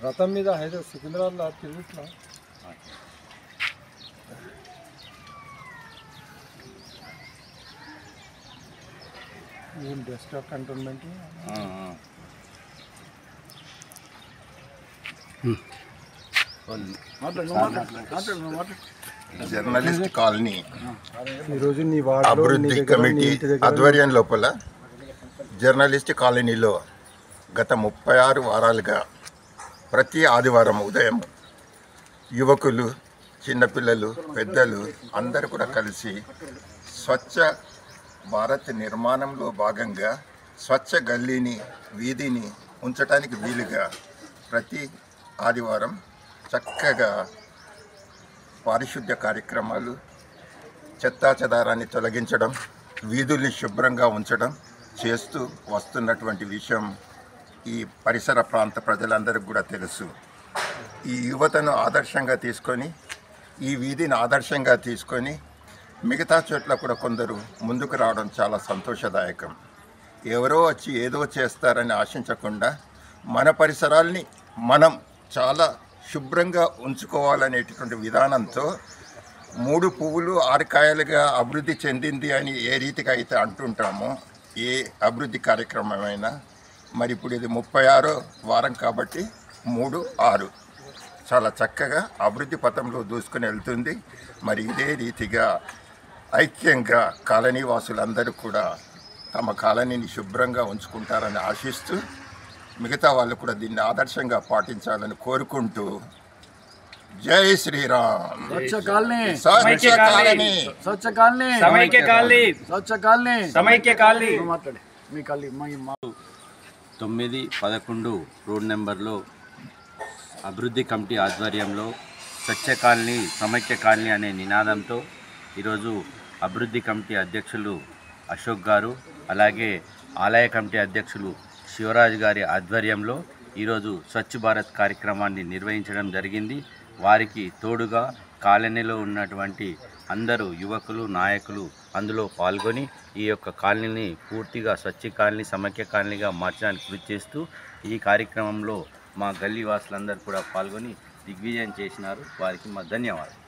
రథం మీద హైదరాబాద్ సికింద్రాబాద్లో తిరుగుతున్నా. ఏం డెస్క్టాప్ కంటోన్మెంట్ జర్నలిస్ట్ కాలనీ ఈరోజు నీ అభివృద్ధి కమిటీ ఆధ్వర్యం లోపల జర్నలిస్ట్ కాలనీలో గత 36 వారాలుగా ప్రతి ఆదివారం ఉదయం యువకులు, చిన్నపిల్లలు, పెద్దలు అందరూ కూడా కలిసి స్వచ్ఛ భారత్ నిర్మాణంలో భాగంగా స్వచ్ఛ గల్లీని, వీధిని ఉంచడానికి వీలుగా ప్రతి ఆదివారం చక్కగా పారిశుద్ధ్య కార్యక్రమాలు, చెత్తాచెదారాన్ని తొలగించడం, వీధుల్ని శుభ్రంగా ఉంచడం చేస్తూ వస్తున్నటువంటి విషయం ఈ పరిసర ప్రాంత ప్రజలందరికీ కూడా తెలుసు. ఈ యువతను ఆదర్శంగా తీసుకొని, ఈ వీధిని ఆదర్శంగా తీసుకొని మిగతా చోట్ల కూడా కొందరు ముందుకు రావడం చాలా సంతోషదాయకం. ఎవరో వచ్చి ఏదో చేస్తారని ఆశించకుండా మన పరిసరాల్ని మనం చాలా శుభ్రంగా ఉంచుకోవాలనేటటువంటి విధానంతో 3 పువ్వులు 6 కాయలుగా అభివృద్ధి చెందింది అని ఏ రీతిగా అయితే అంటుంటామో, ఏ అభివృద్ధి కార్యక్రమమైనా మరి ఇప్పుడు ఇది 36వ వారం కాబట్టి 3, 6 చాలా చక్కగా అభివృద్ధి పథంలో దూసుకుని వెళ్తుంది. మరి ఇదే రీతిగా ఐక్యంగా కాలనీ వాసులందరూ కూడా తమ కాలనీని శుభ్రంగా ఉంచుకుంటారని ఆశిస్తూ మిగతా వాళ్ళు కూడా దీన్ని ఆదర్శంగా పాటించాలని కోరుకుంటూ జై శ్రీరామ్. స్వచ్ఛ కాలనీ, స్వచ్ఛ కాలనీ, స్వచ్ఛ కాలనీ, సమైక్య కాలనీ, స్వచ్ఛ కాలనీ, సమైక్య కాలనీ. మాట్లాడే మీ కాలనీ 9-11 రోడ్ నెంబర్లో అభివృద్ధి కమిటీ ఆధ్వర్యంలో స్వచ్ఛ కాలనీ, సమైక్య కాలనీ అనే నినాదంతో ఈరోజు అభివృద్ధి కమిటీ అధ్యక్షులు అశోక్ గారు, అలాగే ఆలయ కమిటీ అధ్యక్షులు శివరాజ్ గారి ఆధ్వర్యంలో ఈరోజు స్వచ్ఛ భారత్ కార్యక్రమాన్ని నిర్వహించడం జరిగింది. వారికి తోడుగా కాలనీలో ఉన్నటువంటి అందరూ యువకులు, నాయకులు అందులో పాల్గొని ఈ యొక్క కాలనీని పూర్తిగా స్వచ్ఛ కాలనీ, సమైక్య కాలనీగా మార్చడానికి కృషి చేస్తూ ఈ కార్యక్రమంలో మా గల్లీ వాసులందరూ కూడా పాల్గొని దిగ్విజయం చేసినారు. వారికి మా ధన్యవాదాలు.